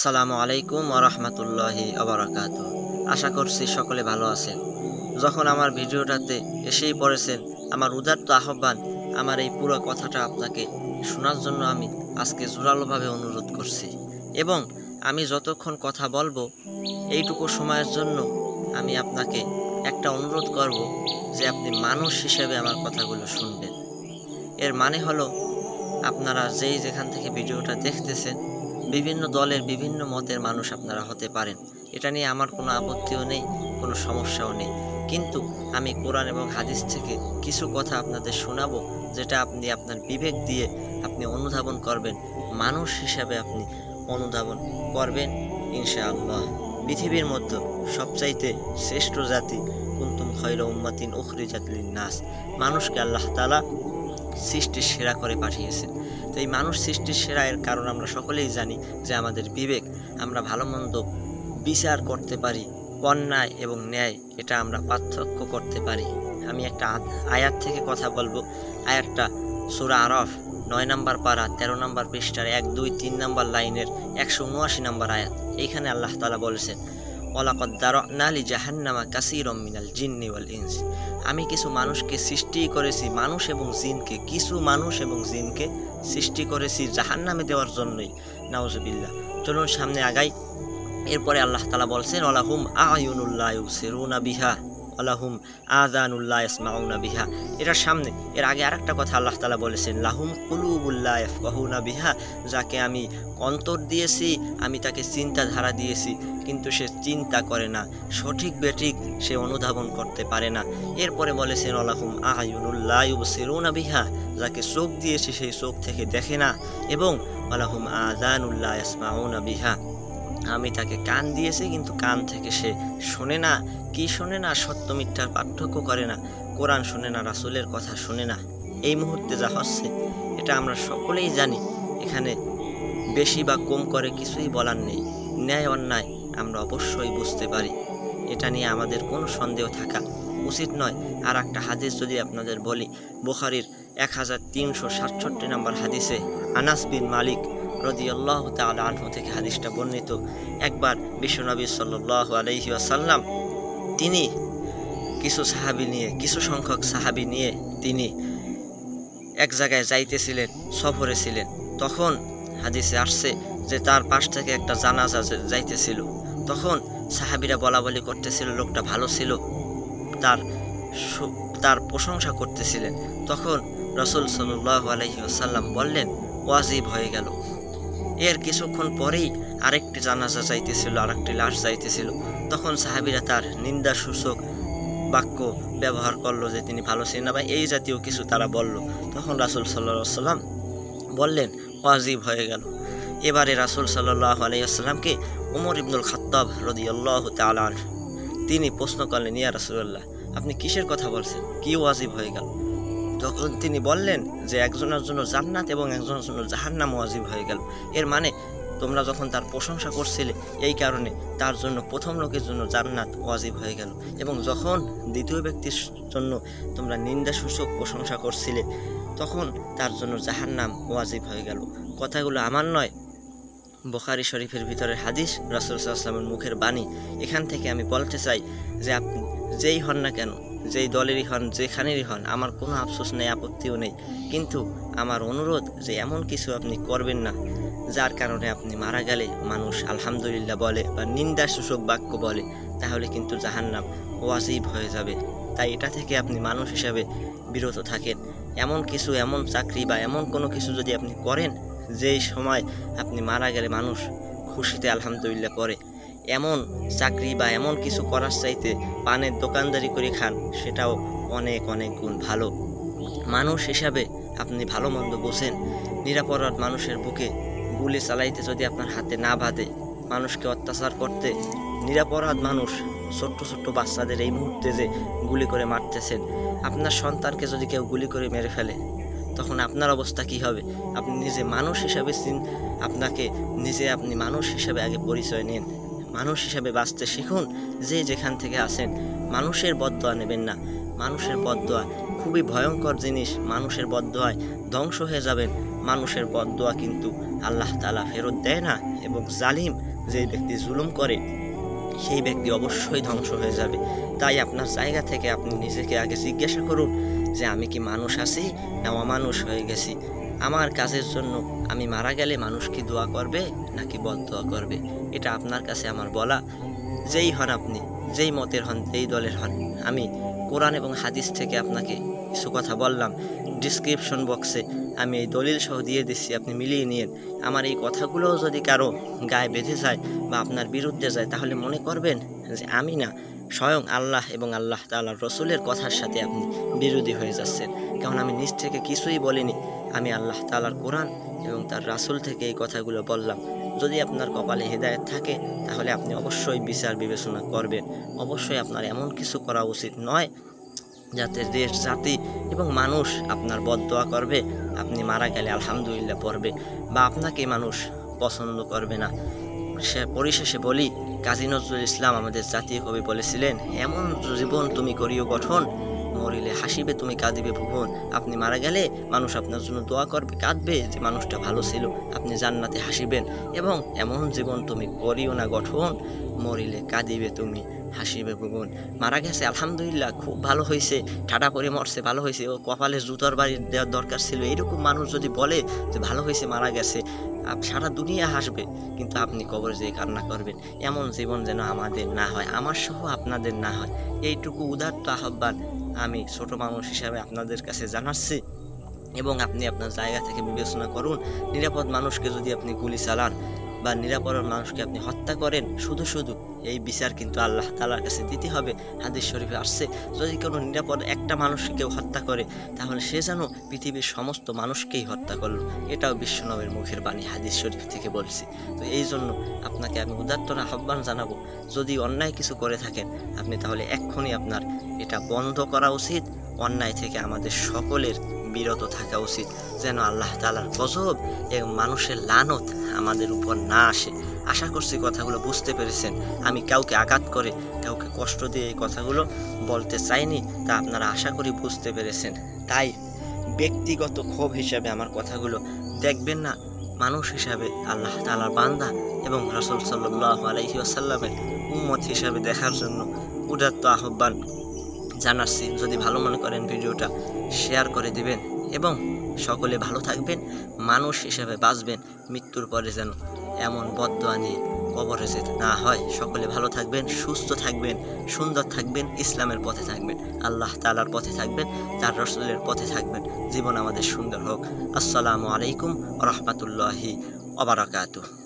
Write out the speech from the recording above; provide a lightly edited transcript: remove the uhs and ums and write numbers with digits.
আসসালামু আলাইকুম ওয়া রাহমাতুল্লাহি ওয়া বারাকাতুহু। আশা করছি সকলে ভালো আছেন। যখন আমার ভিডিওটাতে এসেই পড়েছেন, আমার উদাত্ত আহ্বান, আমার এই পুরো কথাটা আপনাকে শোনার জন্য আমি আজকে জোরালোভাবে অনুরোধ করছি। এবং আমি যতক্ষণ কথা বলবো এইটুকু সময়ের জন্য আমি আপনাকে একটা অনুরোধ করব যে আপনি মানুষ হিসেবে আমার কথাগুলো শুনবেন। এর মানে হলো, আপনারা যেখান থেকে ভিডিওটা দেখতেছেন, বিভিন্ন দলের বিভিন্ন মতের মানুষ আপনারা হতে পারেন। এটা নিয়ে আমার কোনো আপত্তিও নেই, কোনো সমস্যাও নেই। কিন্তু আমি কোরআন এবং হাদিস থেকে কিছু কথা আপনাদের শোনাবো, যেটা আপনি আপনার বিবেক দিয়ে আপনি অনুধাবন করবেন, মানুষ হিসাবে আপনি অনুধাবন করবেন ইনশাআল্লাহ। পৃথিবীর মধ্যে সবচাইতে শ্রেষ্ঠ জাতি কুনতুম খায়রা উম্মাতিন উখরিজাত লিন-নাস, মানুষকে আল্লাহ তাআলা সৃষ্টির সেরা করে পাঠিয়েছেন। তো এই মানুষ সৃষ্টির সেরা এর কারণ আমরা সকলেই জানি যে আমাদের বিবেক, আমরা ভালো মন্দ বিচার করতে পারি, অন্যায় এবং ন্যায় এটা আমরা পার্থক্য করতে পারি। আমি একটা আয়াত থেকে কথা বলবো। আয়াতটা সূরা আরাফ 9 নম্বর পারা 13 নম্বর পৃষ্ঠার 1, 2, 3 নম্বর লাইনের 179 নম্বর আয়াত। এইখানে আল্লাহ তাআলা বলেছেন, ওয়ালাকাদ দারা'না লি জাহান্নামা কাসীরাম মিনাল জিন্নি ওয়াল ইনস, আমি কিছু মানুষকে সৃষ্টি করেছি, মানুষ এবং জিনকে, কিছু মানুষ এবং জিনকে সৃষ্টি করেছি জাহান্নামে দেওয়ার জন্যই। নাউজুবিল্লাহ। চলুন সামনে আগাই। এরপরে আল্লাহ তাআলা বলছেন, ওয়ালাহুম আ'য়ুনুল লা ইউবসিরুনা বিহা ওয়ালাহুম আযানুল লা ইয়াসমাউনা বিহা। এটার সামনে এর আগে আরেকটা কথা আল্লাহ তাআলা বলেছেন, লাহুম কুলুবুল লা ইয়াফকাহুনা বিহা, যাকে আমি অন্তর দিয়েছি, আমি তাকে চিন্তাধারা দিয়েছি, কিন্তু সে চিন্তা করে না, সঠিক বেঠিক সে অনুধাবন করতে পারে না। এরপরে বলেছেন, ওয়ালাহুম আ'য়ুনুল লা ইউবসিরুনা বিহা, যাকে চোখ দিয়েছি সেই চোখ থেকে দেখে না, এবং ওয়ালাহুম আযানুল লা ইয়াসমাউনা বিহা, আমি তাকে কান দিয়েছি কিন্তু কান থেকে সে শোনে না। কি শোনে না? সত্য মিথ্যার পার্থক্য করে না, কোরআন শোনে না, রাসূলের কথা শোনে না। এই মুহূর্তে যা হচ্ছে এটা আমরা সকলেই জানি। এখানে বেশি বা কম করে কিছুই বলার নেই। ন্যায় অন্যায় আমরা অবশ্যই বুঝতে পারি, এটা নিয়ে আমাদের কোনো সন্দেহ থাকা উচিত নয়। আর একটা হাদিস যদি আপনাদের বলি, বুখারীর 1367 নম্বর হাদিসে আনাস বিন মালিক রাদিয়াল্লাহু তাআলা আনহু থেকে হাদিসটা বর্ণিত। একবার বিশ্বনবী সাল্লাল্লাহু আলাইহি ওয়াসাল্লাম তিনি কিছু সংখ্যক সাহাবী নিয়ে তিনি এক জায়গায় যাইতেছিলেন, সফরে ছিলেন। তখন হাদিসে আসছে যে তার পাশ থেকে একটা জানাজা যাইতেছিল। তখন সাহাবীরা বলাবলি করতেছিল, লোকটা ভালো ছিল, তার প্রশংসা করতেছিলেন। তখন রাসূল সাল্লাল্লাহু আলাইহি ওয়াসাল্লাম বললেন, ওয়াজিব হয়ে গেল। এর কিছুক্ষণ পরেই আরেকটি জানাজা যাইতেছিল, আরেকটি লাশ যাইতেছিল। তখন সাহাবীরা তার নিন্দাসূচক বাক্য ব্যবহার করলো যে তিনি ভালো ছিলেন না, বা এই জাতীয় কিছু তারা বলল। তখন রাসূল সাল্লাল্লাহু আলাইহি ওয়াসাল্লাম বললেন, ওয়াজিব হয়ে গেল। এবারে রাসূল সাল্লাল্লাহু আলাইহি ওয়াসাল্লামকে ওমর ইবনুল খাত্তাব রাদিয়াল্লাহু তাআলা আনহু তিনি প্রশ্ন করলেন, ইয়া রাসূলুল্লাহ, আপনি কিসের কথা বলছেন? কি ওয়াজিব হয়ে গেল? তখন তিনি বললেন যে একজনের জন্য জান্নাত এবং একজনের জন্য জাহান্নাম ওয়াজিব হয়ে গেল। এর মানে তোমরা যখন তার প্রশংসা করছিলে, এই কারণে তার জন্য প্রথম লোকের জন্য জান্নাত ওয়াজিব হয়ে গেল, এবং যখন দ্বিতীয় ব্যক্তির জন্য তোমরা নিন্দাসূচক প্রশংসা করছিলে, তখন তার জন্য জাহান্নাম ওয়াজিব হয়ে গেল। কথাগুলো আমার নয়, বুখারী শরীফের ভিতরের হাদিস, রাসূল সাল্লাল্লাহু আলাইহি ওয়াসাল্লামের মুখের বাণী। এখান থেকে আমি বলতে চাই যে আপনি যেই হন না কেন, যেই দলেরই হন, যেখানেরই হন, আমার কোনো আফসোস নেই, আপত্তিও নেই। কিন্তু আমার অনুরোধ যে এমন কিছু আপনি করবেন না যার কারণে আপনি মারা গেলে মানুষ আলহামদুলিল্লাহ বলে বা নিন্দাসূচক বাক্য বলে, তাহলে কিন্তু জাহান্নাম ওয়াজিব হয়ে যাবে। তাই এটা থেকে আপনি মানুষ হিসাবে বিরত থাকেন। এমন কিছু, এমন চাকরি বা এমন কোনো কিছু যদি আপনি করেন যেই সময় আপনি মারা গেলে মানুষ খুশিতে আলহামদুলিল্লাহ করে, এমন চাকরি বা এমন কিছু করার চাইতে পানের দোকানদারি করে খান, সেটাও অনেক অনেক গুণ ভালো। মানুষ হিসাবে আপনি ভালো মন্দ বোঝেন। নিরাপরাধ মানুষের বুকে গুলি চালাইতে যদি আপনার হাতে না বাঁধে, মানুষকে অত্যাচার করতে নিরাপরাধ মানুষ, ছোট্ট ছোট্ট বাচ্চাদের এই মুহূর্তে যে গুলি করে মারতেছেন, আপনার সন্তানকে যদি কেউ গুলি করে মেরে ফেলে, তখন আপনার অবস্থা কি হবে? আপনি নিজে মানুষ হিসাবে আপনি মানুষ হিসাবে আগে পরিচয় নিন, মানুষ হিসাবে বাঁচতে শিখুন। যেখান থেকে আসেন, মানুষের বদদোয়া নেবেন না। মানুষের বদদোয়া খুবই ভয়ঙ্কর জিনিস। মানুষের বদদোয়ায় ধ্বংস হয়ে যাবেন। মানুষের বদদোয়া কিন্তু আল্লাহ তাআলা ফেরত দেয় না, এবং জালিম যে ব্যক্তি জুলুম করে সেই ব্যক্তি অবশ্যই ধ্বংস হয়ে যাবে। তাই আপনার জায়গা থেকে আপনি নিজেকে আগে জিজ্ঞাসা করুন যে আমি কি মানুষ আছি না অমানুষ হয়ে গেছি। আমার কাজের জন্য আমি মারা গেলে মানুষ কি দোয়া করবে নাকি বদদোয়া করবে, এটা আপনার কাছে আমার বলা। যেই হন আপনি, যেই মতের হন, যেই দলের হন, আমি কোরআন এবং হাদিস থেকে আপনাকে কিছু কথা বললাম। ডিসক্রিপশন বক্সে আমি এই দলিল সহ দিয়ে দিচ্ছি, আপনি মিলিয়ে নিন। আমার এই কথাগুলোও যদি কারো গায়ে বেঁধে যায় বা আপনার বিরুদ্ধে যায়, তাহলে মনে করবেন যে আমি না, স্বয়ং আল্লাহ এবং আল্লাহ তাআলার রসুলের কথার সাথে আপনি বিরোধী হয়ে যাচ্ছেন। কারণ আমি নিজ থেকে কিছুই বলিনি, আমি আল্লাহ তাআলার কোরআন এবং তার রাসূল থেকে এই কথাগুলো বললাম। যদি আপনার কপালে হেদায়েত থাকে তাহলে আপনি অবশ্যই বিচার বিবেচনা করবেন। অবশ্যই আপনার এমন কিছু করা উচিত নয় যাতে দেশ, জাতি এবং মানুষ আপনার বদদোয়া করবে, আপনি মারা গেলে আলহামদুলিল্লাহ পড়বে, বা আপনাকে মানুষ পছন্দ করবে না। পরিশেষে বলি, কাজী নজরুল ইসলাম আমাদের জাতীয় কবি বলেছিলেন, এমন জীবন তুমি করিও গঠন, মরিলে হাসিবে তুমি কাঁদিবে ভুবন। আপনি মারা গেলে মানুষ আপনার জন্য দোয়া করবে, কাঁদবে যে মানুষটা ভালো ছিল, আপনি জান্নাতে হাসিবেন। এবং এমন জীবন তুমি করিও না গঠন, মরিলে কাঁদিবে তুমি হাসিবে ভুবন। মারা গেছে আলহামদুলিল্লাহ, খুব ভালো হয়েছে, ঠাডা করে মরছে, ভালো হয়েছে, ও কপালে জুতার বাড়ি দেওয়ার দরকার ছিল, এইরকম মানুষ যদি বলে যে ভালো হয়েছে মারা গেছে, সারা দুনিয়া হাসবে, কিন্তু আপনি কবরে যেয়ে কান্না করবেন। এমন জীবন যেন আমাদের না হয়, আমার সহ আপনাদের না হয়। এইটুকু উদাত্ত আহ্বান আমি ছোট মানুষ হিসাবে আপনাদের কাছে জানাচ্ছি। এবং আপনি আপনার জায়গা থেকে বিবেচনা করুন, নিরাপদ মানুষকে যদি আপনি গুলি চালান বা নিরাপদ মানুষকে আপনি হত্যা করেন, শুধু এই বিচার কিন্তু আল্লাহ তাআলার কাছে দিতে হবে। হাদিস শরীফে আসছে, যদি কোনো নিরাপদ একটা মানুষকে কেউ হত্যা করে, তাহলে সে যেন পৃথিবীর সমস্ত মানুষকেই হত্যা করলো। এটাও বিশ্বনবীর মুখের বাণী, হাদিস শরীফ থেকে বলছি। তো এই জন্য আপনাকে আমি উদাত্ত আহ্বান জানাবো, যদি অন্যায় কিছু করে থাকেন আপনি, তাহলে এক্ষুনি আপনার এটা বন্ধ করা উচিত। অন্যায় থেকে আমাদের সকলের বিরত থাকা উচিত, যেন আল্লাহ তাআলার গজব এবং মানুষের লানত আমাদের উপর না আসে। আশা করছি কথাগুলো বুঝতে পেরেছেন। আমি কাউকে আঘাত করে, কাউকে কষ্ট দিয়ে এই কথাগুলো বলতে চাইনি, তা আপনারা আশা করি বুঝতে পেরেছেন। তাই ব্যক্তিগত ক্ষোভ হিসাবে আমার কথাগুলো দেখবেন না, মানুষ হিসাবে আল্লাহ তাআলার বান্দা এবং রাসূল সাল্লাল্লাহু আলাইহি ওয়াসাল্লামের উম্মত হিসাবে দেখার জন্য উদাত্ত আহ্বান জানাচ্ছি। যদি ভালো মনে করেন ভিডিওটা শেয়ার করে দিবেন এবং সকলে ভালো থাকবেন, মানুষ হিসেবে বাঁচবেন, মৃত্যুর পরে যেন এমন বদদোয়া নিয়ে কবরে যেতে না হয়। সকলে ভালো থাকবেন, সুস্থ থাকবেন, সুন্দর থাকবেন, ইসলামের পথে থাকবেন, আল্লাহ তাআলার পথে থাকবেন, তার রাসূলের পথে থাকবেন। জীবন আমাদের সুন্দর হোক। আসসালামু আলাইকুম ওয়া রাহমাতুল্লাহি ওয়া বারাকাতুহু।